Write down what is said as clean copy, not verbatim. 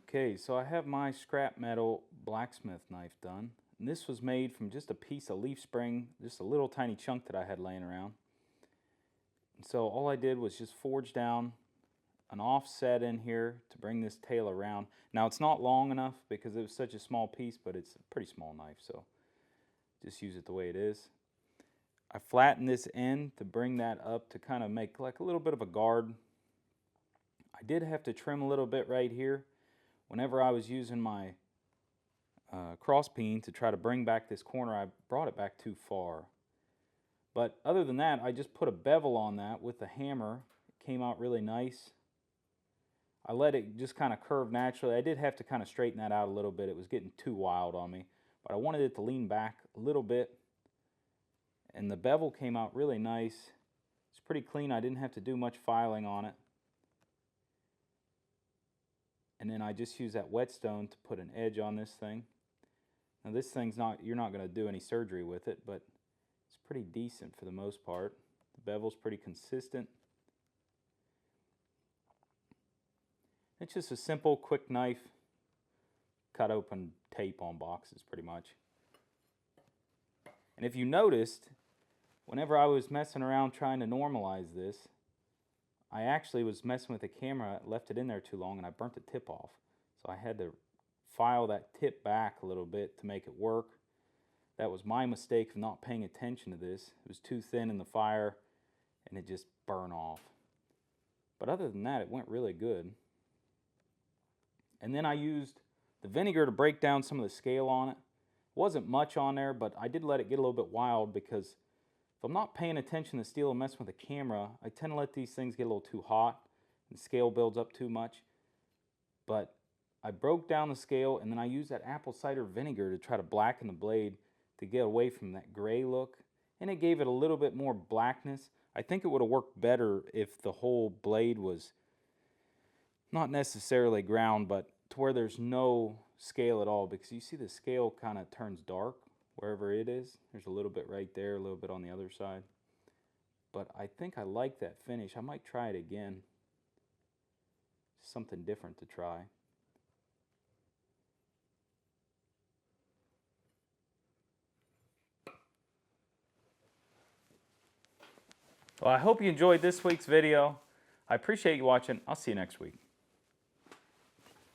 Okay, so I have my scrap metal blacksmith knife done. And this was made from just a piece of leaf spring, just a little tiny chunk that I had laying around. And so all I did was just forge down an offset in here to bring this tail around. Now it's not long enough because it was such a small piece, but it's a pretty small knife, so just use it the way it is. I flattened this end to bring that up to kind of make like a little bit of a guard. I did have to trim a little bit right here. Whenever I was using my cross peen to try to bring back this corner, I brought it back too far. But other than that, I just put a bevel on that with the hammer. It came out really nice. I let it just kind of curve naturally. I did have to kind of straighten that out a little bit. It was getting too wild on me. But I wanted it to lean back a little bit. And the bevel came out really nice. It's pretty clean. I didn't have to do much filing on it. And then I just use that whetstone to put an edge on this thing. Now this thing's you're not going to do any surgery with it, but it's pretty decent for the most part. The bevel's pretty consistent. It's just a simple, quick knife. Cut open tape on boxes pretty much. And if you noticed, whenever I was messing around trying to normalize this, I actually was messing with the camera, left it in there too long, and I burnt the tip off. So I had to file that tip back a little bit to make it work. That was my mistake of not paying attention to this. It was too thin in the fire, and it just burned off. But other than that, it went really good. And then I used the vinegar to break down some of the scale on it. It wasn't much on there, but I did let it get a little bit wild because if I'm not paying attention to steel and messing with the camera, I tend to let these things get a little too hot and the scale builds up too much. But I broke down the scale and then I used that apple cider vinegar to try to blacken the blade to get away from that gray look. And it gave it a little bit more blackness. I think it would have worked better if the whole blade was not necessarily ground, but to where there's no scale at all, because you see the scale kind of turns dark wherever it is. There's a little bit right there, a little bit on the other side. But I think I like that finish. I might try it again. Something different to try. Well, I hope you enjoyed this week's video. I appreciate you watching. I'll see you next week.